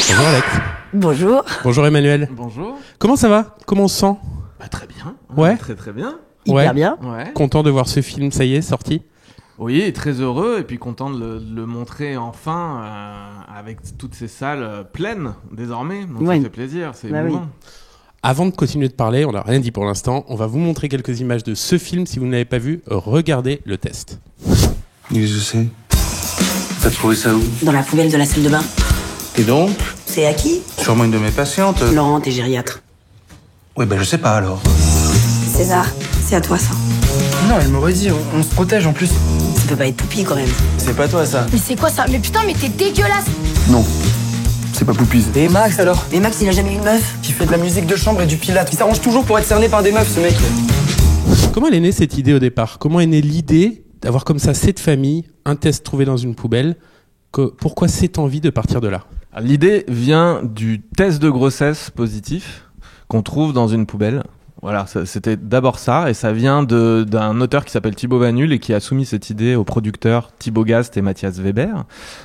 Bonjour Alex. Bonjour. Bonjour Emmanuel. Bonjour. Comment ça va? Comment on se sent? Très bien. Ouais. Très très bien. Hyper bien. Ouais. Content de voir ce film, ça y est, sorti? Oui, et très heureux, et puis content de le montrer enfin avec toutes ces salles pleines désormais. Donc Ouais. ça fait plaisir, c'est Bah émouvant. oui. Avant de continuer de parler, on n'a rien dit pour l'instant, on va vous montrer quelques images de ce film. Si vous ne l'avez pas vu, regardez le test. Qu'est-ce que c'est? T'as trouvé ça où? Dans la poubelle de la salle de bain. Et donc? C'est à qui? Sûrement une de mes patientes. Laurent, t'es gériatre. Oui, ben je sais pas alors. César, c'est à toi ça. Non, elle m'aurait dit, on se protège en plus. Ça peut pas être Poupie quand même. C'est pas toi ça. Mais c'est quoi ça? Mais putain, mais t'es dégueulasse! Non, c'est pas Poupise. Et Max alors? Mais Max, il a jamais eu une meuf. Qui fait de la musique de chambre et du pilates. Il s'arrange toujours pour être cerné par des meufs, ce mec. Comment elle est née cette idée au départ? Comment est née l'idée d'avoir comme ça cette famille, un test trouvé dans une poubelle? Pourquoi cette envie de partir de là? Alors, l'idée vient du test de grossesse positif qu'on trouve dans une poubelle. Voilà, c'était d'abord ça, et ça vient d'un auteur qui s'appelle Thibaut Vanul et qui a soumis cette idée aux producteurs Thibaut Gast et Mathias Weber,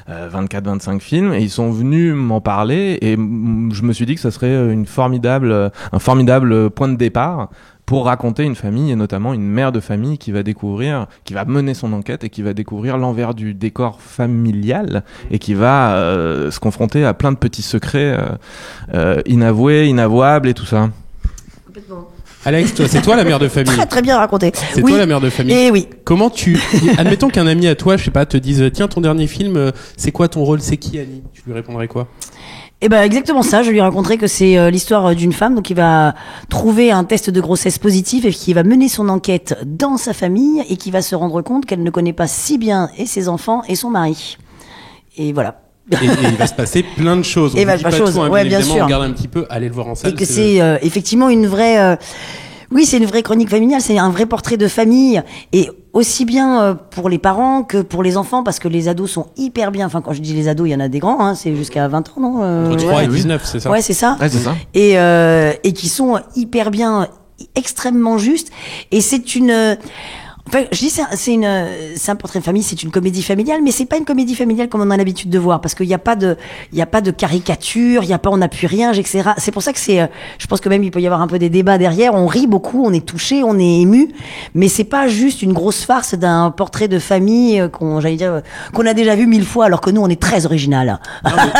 24-25 films, et ils sont venus m'en parler, et je me suis dit que ça serait un formidable point de départ pour raconter une famille, et notamment une mère de famille qui va mener son enquête et qui va découvrir l'envers du décor familial et qui va se confronter à plein de petits secrets inavoués, inavouables et tout ça. Complètement. Alex, c'est toi la mère de famille. Très très bien raconté. C'est Oui. toi la mère de famille. Et oui. Comment admettons qu'un ami à toi, je sais pas, te dise tiens, ton dernier film, c'est quoi ton rôle, c'est qui, Annie? Tu lui répondrais quoi? Et ben exactement ça, je lui raconterai que c'est l'histoire d'une femme donc qui va trouver un test de grossesse positif et qui va mener son enquête dans sa famille et qui va se rendre compte qu'elle ne connaît pas si bien et ses enfants et son mari. Et voilà. Et il va se passer plein de choses. Et il va se passer tout, choses, hein, ouais, bien évidemment, sûr. on regarde un petit peu, allez le voir en salle. Et que c'est effectivement une vraie... Oui, c'est une vraie chronique familiale, c'est un vrai portrait de famille, et aussi bien pour les parents que pour les enfants, parce que les ados sont hyper bien, enfin quand je dis les ados, il y en a des grands, hein, c'est jusqu'à 20 ans, non? Entre 3 ouais. et 19, c'est ça? Ouais, c'est ça. Ouais, c'est ça. Et qui sont hyper bien, extrêmement justes, et c'est une... Enfin, je dis c'est un portrait de famille, c'est une comédie familiale, mais c'est pas une comédie familiale comme on a l'habitude de voir, parce qu'il y a pas de caricature, on n'appuie rien, etc. C'est pour ça que je pense que même il peut y avoir un peu des débats derrière. On rit beaucoup, on est touché, on est ému, mais c'est pas juste une grosse farce d'un portrait de famille qu'on a déjà vu 1000 fois, alors que nous on est très original.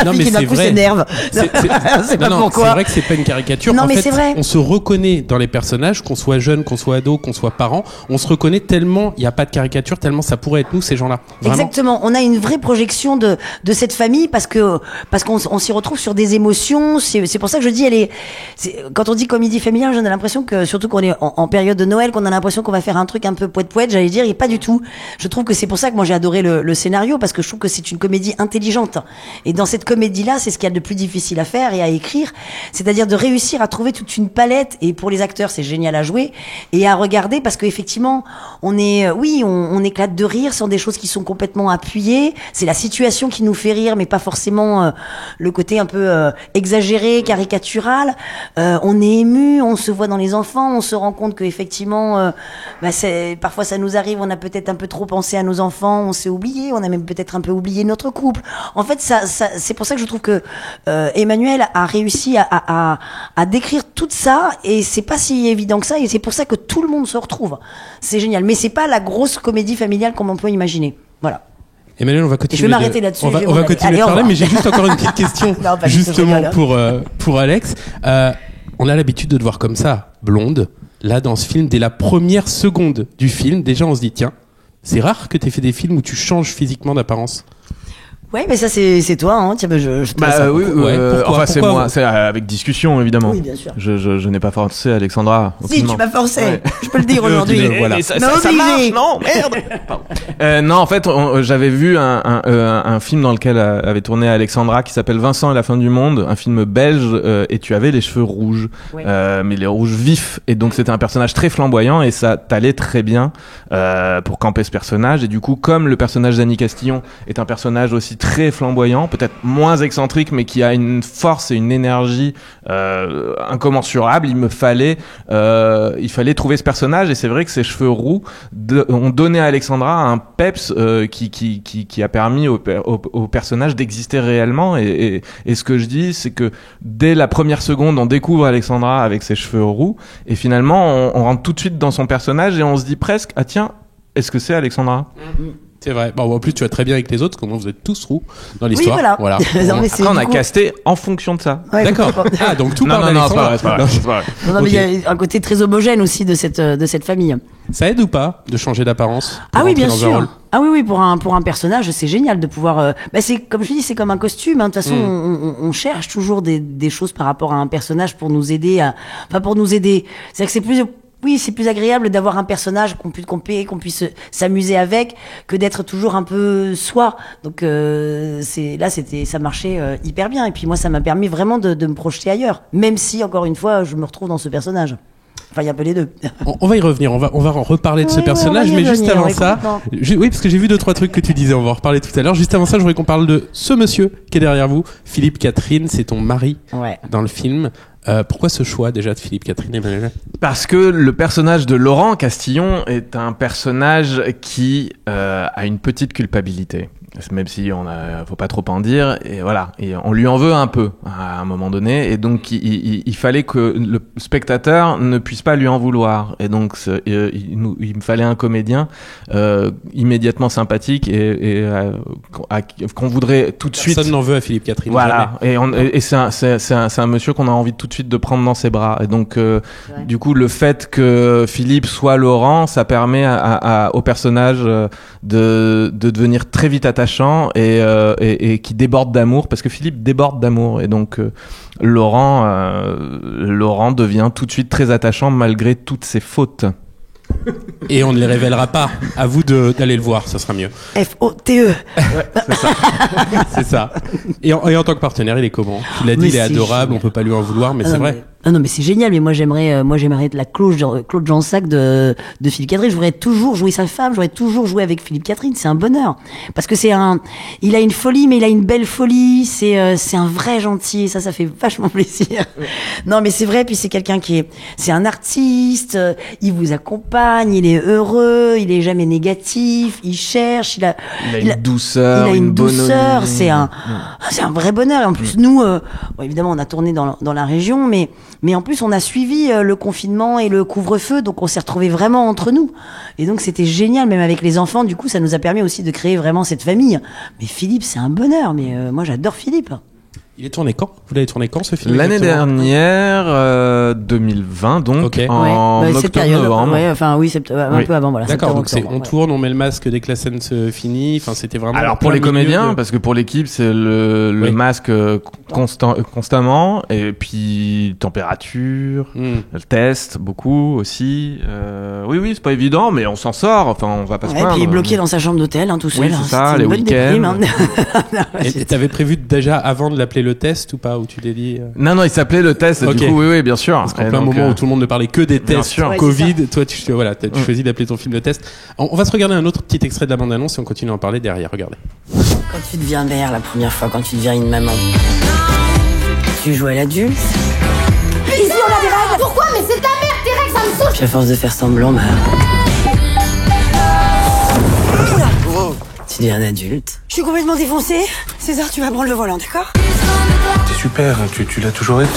Non, mais qui d'un c'est coup vrai. s'énerve. C'est pas pourquoi. C'est vrai que c'est pas une caricature. Non, En mais fait, c'est vrai. on se reconnaît dans les personnages, qu'on soit jeune, qu'on soit ado, qu'on soit parent. On se reconnaît tellement il n'y a pas de caricature, tellement ça pourrait être nous, ces gens-là. Vraiment. Exactement. On a une vraie projection de cette famille parce qu'on s'y retrouve sur des émotions. C'est pour ça que je dis, quand on dit comédie familiale, j'en ai l'impression que, surtout qu'on est en période de Noël, qu'on a l'impression qu'on va faire un truc un peu poète-poète, j'allais dire, et pas du tout. Je trouve que c'est pour ça que moi j'ai adoré le scénario, parce que je trouve que c'est une comédie intelligente. Et dans cette comédie-là, c'est ce qu'il y a de plus difficile à faire et à écrire. C'est-à-dire de réussir à trouver toute une palette, et pour les acteurs, c'est génial à jouer, et à regarder, parce qu'effectivement, on éclate de rire sur des choses qui sont complètement appuyées. C'est la situation qui nous fait rire, mais pas forcément le côté un peu exagéré, caricatural. On est ému, on se voit dans les enfants, on se rend compte que effectivement, parfois ça nous arrive, on a peut-être un peu trop pensé à nos enfants, on s'est oublié, on a même peut-être un peu oublié notre couple. En fait, c'est pour ça que je trouve que Emmanuel a réussi à décrire tout ça, et c'est pas si évident que ça, et c'est pour ça que tout le monde se retrouve. C'est génial, mais c'est pas la grosse comédie familiale comme on peut imaginer. Voilà. Emmanuel, on va continuer. Je vais m'arrêter là-dessus. On va continuer de parler, mais j'ai juste encore une petite question, Non, pas justement du tout, pour Alex. On a l'habitude de te voir comme ça, blonde. Là, dans ce film, dès la première seconde du film, déjà on se dit tiens, c'est rare que t'aies fait des films où tu changes physiquement d'apparence. Ouais, mais ça c'est toi, hein. Tiens, je te laisse ça. oui, pourquoi c'est moi, c'est avec discussion évidemment. Oui, bien sûr. Je n'ai pas forcé Alexandra. Si, aucunement. tu m'as forcé. Ouais. Je peux le dire aujourd'hui. Voilà. Mais ça Non, marche, obligé. non, merde. Non, en fait, j'avais vu un film dans lequel avait tourné Alexandra qui s'appelle Vincent et la fin du monde, un film belge, et tu avais les cheveux rouges, Ouais. mais les rouges vifs, et donc c'était un personnage très flamboyant, et ça t'allait très bien pour camper ce personnage. Et du coup, comme le personnage d'Annie Castillon est un personnage aussi très flamboyant, peut-être moins excentrique, mais qui a une force et une énergie incommensurable. Il fallait trouver ce personnage, et c'est vrai que ses cheveux roux ont donné à Alexandra un peps qui a permis au personnage d'exister réellement. Et ce que je dis, c'est que dès la première seconde, on découvre Alexandra avec ses cheveux roux, et finalement on rentre tout de suite dans son personnage et on se dit presque, ah tiens, est-ce que c'est Alexandra? C'est vrai. Bon, en plus, tu vas très bien avec les autres, comment vous êtes tous roux dans Oui, l'histoire. voilà. Non, mais c'est Après, on a du coup- casté en fonction de ça. Ouais, D'accord. complètement. Ah, donc tout Non, part non, c'est pas d'Alexandra. vrai, c'est pas vrai. Non, mais il Ok. y a un côté très homogène aussi de cette famille. Ça aide ou pas de changer d'apparence pour Ah oui, rentrer bien dans un rôle sûr. Ah oui, pour un personnage, c'est génial de pouvoir. C'est comme je dis, c'est comme un costume. Hein. De toute façon, on cherche toujours des choses par rapport à un personnage pour nous aider pour nous aider. C'est que c'est plus. Oui, c'est plus agréable d'avoir un personnage qu'on puisse s'amuser avec, que d'être toujours un peu soi. Donc ça marchait hyper bien. Et puis moi, ça m'a permis vraiment de me projeter ailleurs. Même si, encore une fois, je me retrouve dans ce personnage. Enfin, il y a un peu les deux. On va y revenir, on va en reparler de ce Oui, personnage, on va y mais juste revenir, avant oui, ça, complètement. oui, parce que j'ai vu 2-3 trucs que tu disais, on va en reparler tout à l'heure. Juste avant ça, je voudrais qu'on parle de ce monsieur qui est derrière vous, Philippe Catherine, c'est ton mari Ouais. dans le film. Pourquoi ce choix déjà de Philippe Catherine, Emmanuel? Parce que le personnage de Laurent Castillon est un personnage qui a une petite culpabilité. Même si faut pas trop en dire, et voilà, et on lui en veut un peu à un moment donné, et donc il fallait que le spectateur ne puisse pas lui en vouloir, et donc il me fallait un comédien immédiatement sympathique et qu'on voudrait tout de suite. Personne n'en veut à Philippe Catherine. Voilà, et c'est un monsieur qu'on a envie tout de suite de prendre dans ses bras, et donc du coup le fait que Philippe soit Laurent, ça permet au personnage de devenir très vite attachant et qui déborde d'amour, parce que Philippe déborde d'amour, et donc Laurent devient tout de suite très attachant malgré toutes ses fautes. Et on ne les révélera pas. À vous d'aller le voir, ça sera mieux. FOTE. C'est ça. Et en tant que partenaire, il est comment? Tu l'as dit, Mais il est c'est adorable, génial. on peut pas lui en vouloir, mais Ah c'est non, vrai. Non, mais c'est génial. Mais moi, j'aimerais être la Claude Jansac de Philippe Catherine. Je voudrais toujours jouer sa femme. J'aurais toujours joué avec Philippe Catherine. C'est un bonheur. Parce que il a une folie, mais il a une belle folie. C'est un vrai gentil. Et ça fait vachement plaisir. Non, mais c'est vrai. Puis c'est quelqu'un c'est un artiste. Il vous accompagne. Il est heureux. Il est jamais négatif. Il cherche. Il a une douceur, il a une douceur. bonhomie. C'est un vrai bonheur. Et en plus, nous, bon, évidemment, on a tourné dans la région, mais en plus, on a suivi le confinement et le couvre-feu, donc on s'est retrouvés vraiment entre nous. Et donc, c'était génial, même avec les enfants. Du coup, ça nous a permis aussi de créer vraiment cette famille. Mais Philippe, c'est un bonheur. Mais moi, j'adore Philippe. Il est tourné quand? Vous l'avez tourné quand, ce film? L'année exactement dernière, 2020, donc Ok. en cette période. octobre-novembre. Ouais, enfin, oui, un Oui. peu avant, voilà. D'accord, septembre, donc octobre, on ouais. tourne, on met le masque dès que la scène se finit. Enfin, c'était vraiment. Alors en pour plein les milieu comédiens, de- parce que pour l'équipe c'est le Oui. masque constamment, et puis température, le test beaucoup aussi. Oui, c'est pas évident, mais on s'en sort. Enfin, on va pas se Ouais, plaindre. puis bloqué dans sa chambre d'hôtel, tout seul. Oui, c'est ça, C'était les une bonne week-ends. déprime, hein. Et t'avais prévu déjà avant de l'appeler le test ou pas? Ou tu l'as dit Non, il s'appelait le test. Ok. Du coup, oui, bien sûr. Parce qu'en Et plein donc, moment où tout le monde ne parlait que des bien tests sûr. Ouais, Covid, c'est toi, t'as choisi d'appeler ton film le test. On va se regarder un autre petit extrait de la bande-annonce et on continue à en parler derrière. Regardez. Quand tu deviens mère la première fois, quand tu deviens une maman, tu joues à l'adulte. Ici, on a des règles. Pourquoi? Mais c'est ta mère, tes règles, ça me saoule. Puis à force de faire semblant, tu deviens un adulte. Je suis complètement défoncée. César, tu vas prendre le volant, d'accord? T'es super, tu l'as toujours été.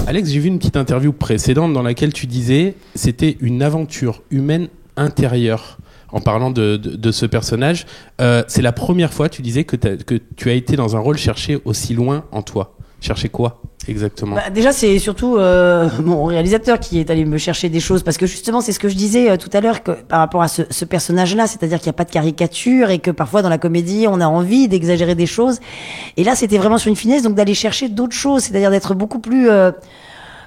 Alex, j'ai vu une petite interview précédente dans laquelle tu disais c'était une aventure humaine intérieure. En parlant de ce personnage, c'est la première fois, tu disais, que tu as été dans un rôle cherché aussi loin en toi. Chercher quoi exactement? Déjà, c'est surtout mon réalisateur qui est allé me chercher des choses, parce que justement, c'est ce que je disais tout à l'heure, que par rapport à ce personnage-là, c'est-à-dire qu'il n'y a pas de caricature et que parfois dans la comédie, on a envie d'exagérer des choses. Et là, c'était vraiment sur une finesse, donc d'aller chercher d'autres choses, c'est-à-dire d'être beaucoup plus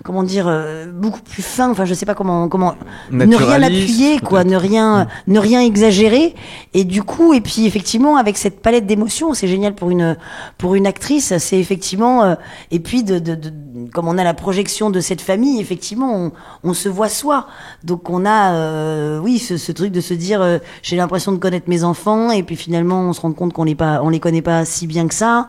comment dire, beaucoup plus fin. Enfin, je sais pas comment ne rien Naturaliste, appuyer, quoi, ne rien exagérer. Et du coup, et puis effectivement, avec cette palette d'émotions, c'est génial pour une actrice. C'est effectivement, et puis comme on a la projection de cette famille, effectivement, on se voit soi. Donc on a, oui, ce truc de se dire, j'ai l'impression de connaître mes enfants, et puis finalement, on se rend compte qu'on les connaît pas si bien que ça,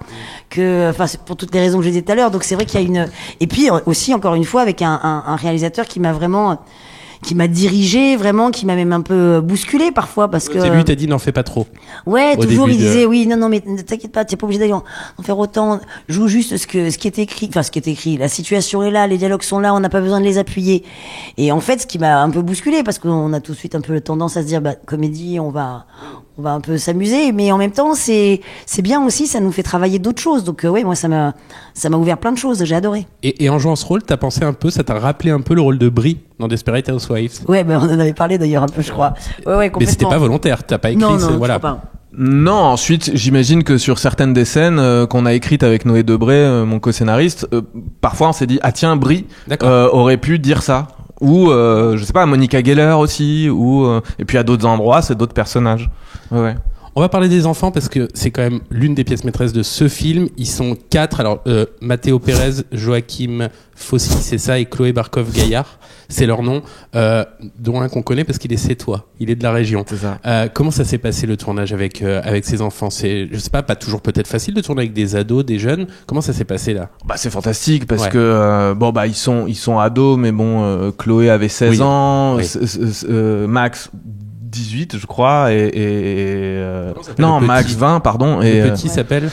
enfin, c'est pour toutes les raisons que je disais tout à l'heure. Donc c'est vrai qu'il y a et puis aussi, encore une fois, avec un réalisateur qui m'a dirigé vraiment, qui m'a même un peu bousculé parfois, parce que c'est lui qui t'a dit n'en fais pas trop. Ouais, Au toujours il début disait oui, non mais ne t'inquiète pas, t'es pas obligé d'aller en faire autant, joue juste ce qui est écrit, enfin ce qui est écrit, la situation est là, les dialogues sont là, on n'a pas besoin de les appuyer. Et en fait, ce qui m'a un peu bousculé, parce qu'on a tout de suite un peu tendance à se dire comédie, on va un peu s'amuser, mais en même temps c'est bien aussi, ça nous fait travailler d'autres choses. Donc ouais, moi ça m'a ouvert plein de choses, j'ai adoré. Et en jouant ce rôle, t'as pensé un peu, ça t'a rappelé un peu le rôle de Brie dans Desperate Housewives? Ouais, on en avait parlé d'ailleurs un peu, je crois. Ouais, complètement. Mais c'était pas volontaire, t'as pas écrit, non, voilà. je crois pas. Non, ensuite, j'imagine que sur certaines des scènes qu'on a écrites avec Noé Debré, mon co-scénariste, parfois on s'est dit, ah tiens, Brie aurait pu dire ça. Ou, je sais pas, Monica Geller aussi, et puis à d'autres endroits, c'est d'autres personnages. Ouais. On va parler des enfants parce que c'est quand même l'une des pièces maîtresses de ce film. Ils sont 4. Alors, Matteo Pérez, Joachim Fossi, c'est ça, et Chloé Barkov-Gaillard, c'est leur nom, dont un qu'on connaît parce qu'il est sétois. Il est de la région. C'est ça. Comment ça s'est passé le tournage avec ces enfants? C'est, je sais pas toujours peut-être facile de tourner avec des ados, des jeunes. Comment ça s'est passé là? Bah c'est fantastique parce que ils sont ados, mais bon, Chloé avait 16 ans, Max 18 je crois non Max 20 pardon, et le petit s'appelle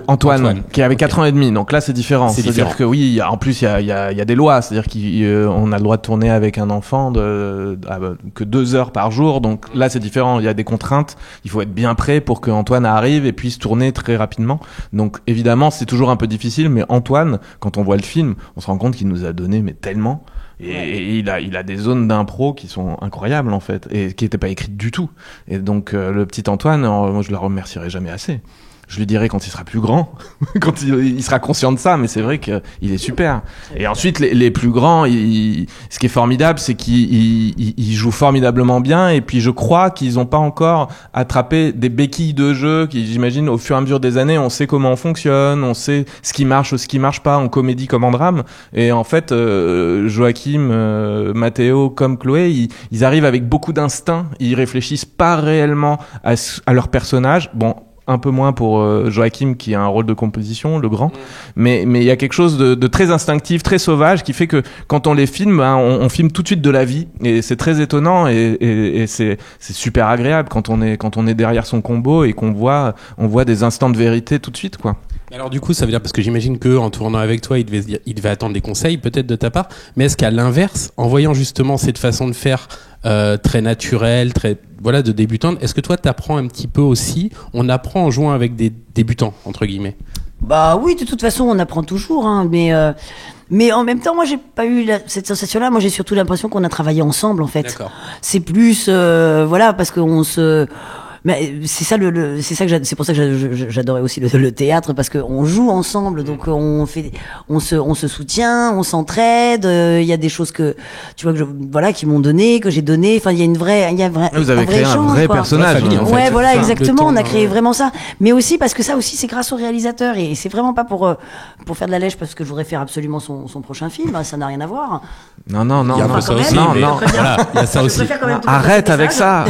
Antoine qui avait 4 ans et demi, donc là c'est différent. C'est-à-dire que oui, en plus il y a des lois, c'est-à-dire qu'on a le droit de tourner avec un enfant que 2 heures par jour, donc là c'est différent, il y a des contraintes, il faut être bien prêt pour que Antoine arrive et puisse tourner très rapidement. Donc évidemment c'est toujours un peu difficile, mais Antoine, quand on voit le film, on se rend compte qu'il nous a donné tellement. Et il a des zones d'impro qui sont incroyables en fait, et qui n'étaient pas écrites du tout. Et donc le petit Antoine, moi je le remercierai jamais assez. Je lui dirai quand il sera plus grand, quand il sera conscient de ça, mais c'est vrai qu'il est super. Et ensuite, les plus grands, ce qui est formidable, c'est qu'ils jouent formidablement bien, et puis je crois qu'ils n'ont pas encore attrapé des béquilles de jeu qui, j'imagine, au fur et à mesure des années, on sait comment on fonctionne, on sait ce qui marche ou ce qui marche pas en comédie comme en drame. Et en fait, Joachim, Matteo, comme Chloé, ils arrivent avec beaucoup d'instinct, ils réfléchissent pas réellement à leur personnage. Bon, un peu moins pour Joachim qui a un rôle de composition, le grand, mais il y a quelque chose de très instinctif, très sauvage, qui fait que quand on les filme, on filme tout de suite de la vie, et c'est très étonnant, et c'est super agréable quand on est derrière son combo et on voit des instants de vérité tout de suite, quoi. Alors du coup, ça veut dire, parce que j'imagine que en tournant avec toi, il devait attendre des conseils peut-être de ta part, mais est-ce qu'à l'inverse, en voyant justement cette façon de faire très naturelle, très de débutante, est-ce que toi t'apprends un petit peu aussi? On apprend en jouant avec des débutants entre guillemets. Bah oui, de toute façon, on apprend toujours, mais en même temps, moi, j'ai pas eu cette sensation-là. Moi, j'ai surtout l'impression qu'on a travaillé ensemble, en fait. D'accord. C'est plus, parce qu'on se. Mais c'est ça c'est pour ça que j'adorais aussi le théâtre, parce que on joue ensemble, donc on se soutient, on s'entraide, il y a des choses que tu vois qui m'ont donné, que j'ai donné, enfin il y a vous avez créé un vrai personnage, en fait. Ouais, voilà, exactement, on a créé ouais. vraiment ça, mais aussi parce que ça aussi c'est grâce au réalisateur, et c'est vraiment pas pour faire de la lèche, parce que je voudrais faire absolument son prochain film, ça n'a rien à voir. Non, Il y a un peu ça aussi, non, mais non. voilà, il y a ça aussi. Arrête avec ça.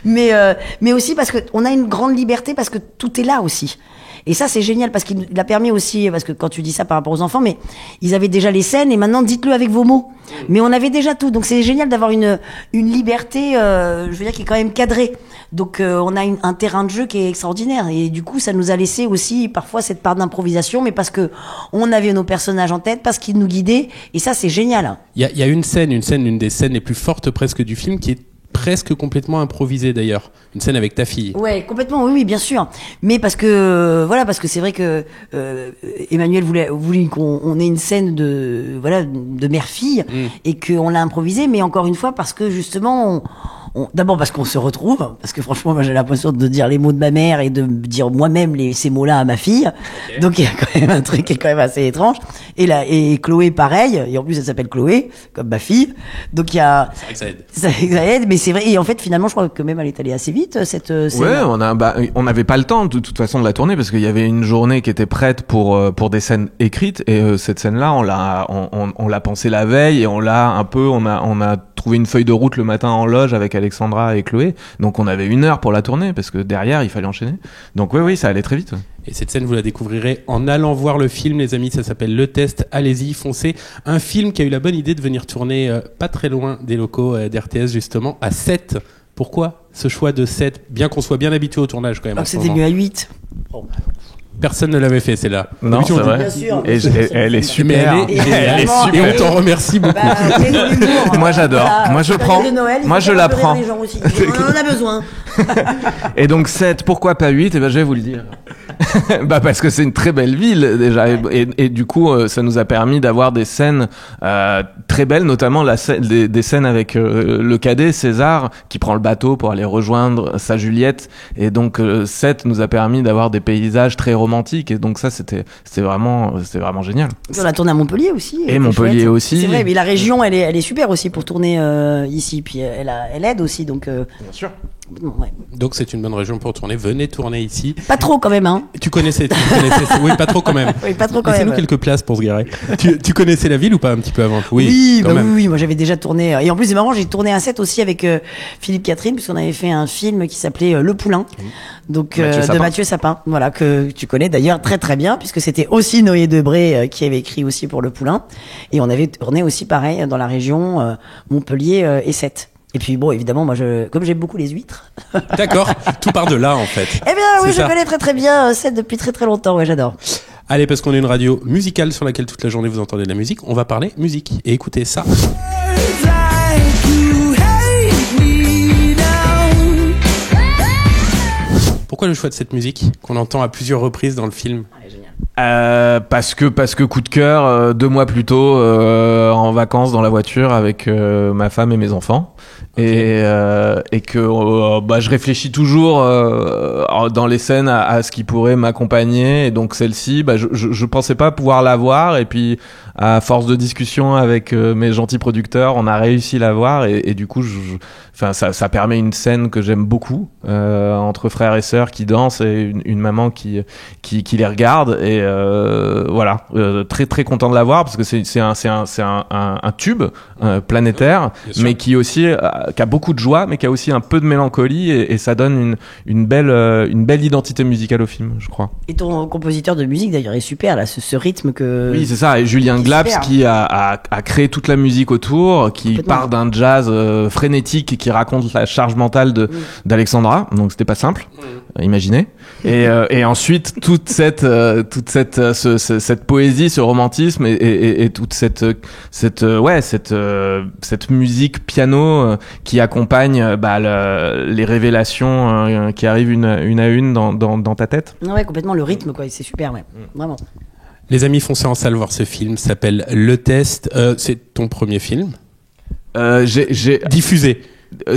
Mais aussi parce que on a une grande liberté, parce que tout est là aussi. Et ça, c'est génial, parce qu'il a permis aussi, parce que quand tu dis ça par rapport aux enfants, mais ils avaient déjà les scènes, et maintenant dites-le avec vos mots. Mais on avait déjà tout, donc c'est génial d'avoir une liberté, je veux dire, qui est quand même cadrée. Donc on a un terrain de jeu qui est extraordinaire, et du coup ça nous a laissé aussi parfois cette part d'improvisation, mais parce que on avait nos personnages en tête, parce qu'ils nous guidaient, et ça c'est génial. Il y a une des scènes les plus fortes presque du film qui est presque complètement improvisée d'ailleurs, une scène avec ta fille. Ouais, complètement, oui, bien sûr. Mais parce que c'est vrai que Emmanuel voulait qu'on ait une scène de mère-fille, et qu'on l'a improvisée, mais encore une fois parce que justement d'abord parce qu'on se retrouve, parce que franchement, moi j'ai l'impression de dire les mots de ma mère et de dire moi-même ces mots-là à ma fille. Okay. Donc il y a quand même un truc qui est quand même assez étrange. Et Chloé, pareil. Et en plus, elle s'appelle Chloé, comme ma fille. Donc il y a. C'est vrai que ça aide. Ça aide, mais c'est vrai. Et en fait, finalement, je crois que même elle est allée assez vite, cette scène. Ouais, on n'avait pas le temps de toute façon de la tourner parce qu'il y avait une journée qui était prête pour des scènes écrites et cette scène-là, on l'a pensée la veille et on a trouvé une feuille de route le matin en loge avec Alexandra et Chloé. Donc on avait 1 heure pour la tourner parce que derrière il fallait enchaîner. Donc oui, ça allait très vite. Ouais. Et cette scène, vous la découvrirez en allant voir le film, les amis. Ça s'appelle Le Test. Allez-y, foncez. Un film qui a eu la bonne idée de venir tourner pas très loin des locaux d'RTS, justement, à 7. Pourquoi ce choix de 7? Bien qu'on soit bien habitué au tournage quand même. Donc c'était mieux à 8. Bon. Personne ne l'avait fait, c'est là. Non, c'est vrai. Bien sûr. Et elle est super. Elle est super. Et on t'en remercie beaucoup. Moi, j'adore. Voilà, moi, je prends. Moi, je la prends. On en a besoin. Et donc 7, pourquoi pas 8? Et ben, je vais vous le dire. Bah parce que c'est une très belle ville déjà et du coup ça nous a permis d'avoir des scènes très belles, notamment des scènes avec le cadet César qui prend le bateau pour aller rejoindre sa Juliette et donc 7 nous a permis d'avoir des paysages très romantiques et donc ça c'était vraiment génial. On a tourné à Montpellier aussi. Et Montpellier chouette. aussi. C'est vrai, mais la région elle est super aussi pour tourner ici puis elle aide aussi donc. Bien sûr. Ouais. Donc c'est une bonne région pour tourner. Venez tourner ici. Pas trop quand même hein. Tu connaissais. Oui, pas trop quand même. Oui, pas trop quand Laissez-nous même. quelques places pour se garer. Tu connaissais la ville ou pas un petit peu avant? Oui, quand même. oui, moi j'avais déjà tourné. Et en plus c'est marrant, j'ai tourné un set aussi avec Philippe Catherine puisqu'on avait fait un film qui s'appelait Le Poulain. Donc de Mathieu Sapin, voilà que tu connais d'ailleurs très très bien puisque c'était aussi Noé Debré qui avait écrit aussi pour Le Poulain et on avait tourné aussi pareil dans la région Montpellier et Sète. Et puis bon, évidemment, moi, comme j'aime beaucoup les huîtres. D'accord, tout part de là en fait. Eh bien, oui, je connais très très bien Sète depuis très très longtemps. Ouais, j'adore. Allez, parce qu'on est une radio musicale sur laquelle toute la journée vous entendez de la musique, on va parler musique et écoutez ça. Pourquoi le choix de cette musique qu'on entend à plusieurs reprises dans le film? Parce que coup de cœur 2 mois plus tôt en vacances dans la voiture avec ma femme et mes enfants. Okay. Et que je réfléchis toujours dans les scènes à ce qui pourrait m'accompagner et donc celle-ci je pensais pas pouvoir la voir et puis à force de discussion avec mes gentils producteurs on a réussi à la voir et du coup ça permet une scène que j'aime beaucoup entre frères et sœurs qui dansent et une maman qui les regarde et voilà très très content de la voir parce que c'est un tube planétaire mais qui aussi qui a beaucoup de joie mais qui a aussi un peu de mélancolie et ça donne une belle identité musicale au film je crois. Et ton compositeur de musique d'ailleurs est super là ce rythme que oui c'est ça et Julien Glaps qui a créé toute la musique autour qui part d'un jazz frénétique qui raconte la charge mentale d'Alexandra donc c'était pas simple imaginez et ensuite toute cette poésie ce romantisme et toute cette musique piano qui accompagne les révélations qui arrivent une à une dans ta tête. Ouais complètement le rythme quoi c'est super ouais vraiment. Les amis, foncez en salle voir ce film, s'appelle Le Test. C'est ton premier film j'ai diffusé.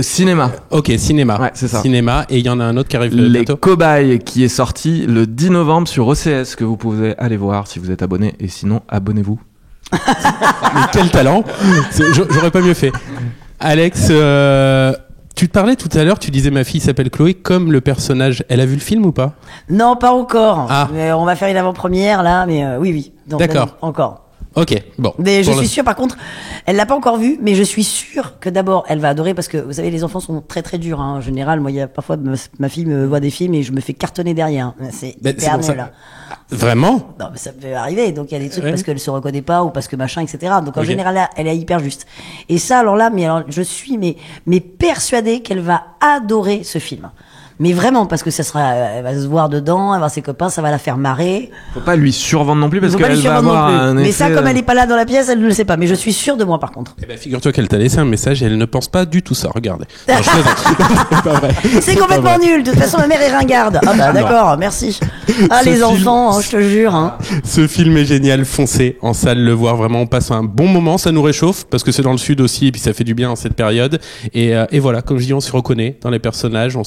Cinéma. Ok, cinéma. Ouais, c'est ça. Cinéma, et il y en a un autre qui arrive Les bientôt. Cobayes, qui est sorti le 10 novembre sur OCS, que vous pouvez aller voir si vous êtes abonné, et sinon, abonnez-vous. Mais quel talent! J'aurais pas mieux fait. Alex, tu te parlais tout à l'heure, tu disais ma fille s'appelle Chloé comme le personnage. Elle a vu le film ou pas? Non, pas encore. Ah. Mais on va faire une avant-première là, mais oui. Donc, d'accord. Encore. Ok, bon. Mais je suis sûre, par contre, elle l'a pas encore vu, mais je suis sûre que d'abord, elle va adorer parce que, vous savez, les enfants sont très très durs, hein. En général, moi, il y a parfois, ma fille me voit des films et je me fais cartonner derrière. C'est hyper nul, là. Vraiment? Non, mais ça peut arriver. Donc, il y a des trucs parce qu'elle se reconnaît pas ou parce que machin, etc. Donc, en général, là, elle est hyper juste. Et ça, alors là, je suis, mais persuadée qu'elle va adorer ce film. Mais vraiment, parce que elle va se voir dedans, elle va voir ses copains, ça va la faire marrer. Faut pas lui survendre non plus parce Faut pas lui qu'elle va survendre avoir non plus. un Mais effet, ça, comme elle est pas là dans la pièce, elle ne le sait pas. Mais je suis sûre de moi, par contre. Eh ben, figure-toi qu'elle t'a laissé un message et elle ne pense pas du tout ça. Regardez. Non, je plaisante. C'est pas vrai. C'est complètement nul. De toute façon, ma mère est ringarde. Ah bah d'accord, merci. Ah Ce les film- enfants, je te jure. Hein. Ce film est génial, foncez en salle le voir, vraiment on passe un bon moment, ça nous réchauffe parce que c'est dans le sud aussi et puis ça fait du bien en cette période et voilà, comme je dis, on se reconnaît dans les personnages,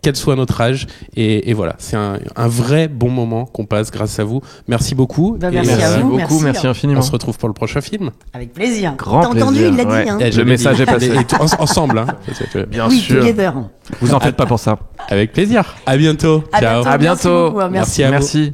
quel soit notre âge et voilà, c'est un vrai bon moment qu'on passe grâce à vous. Merci beaucoup. Bah, Et, merci à vous. beaucoup, merci on infiniment. se retrouve pour le prochain film. Avec plaisir. Grand T'as entendu, plaisir, il l'a ouais. dit. Hein. Eh, je Le l'ai message dit. est passé. Et ensemble, hein. Bien Oui, sûr. together. Vous en faites pas pour ça. Avec plaisir. À bientôt. Ciao. À bientôt. Merci beaucoup, hein. Merci à vous. Merci.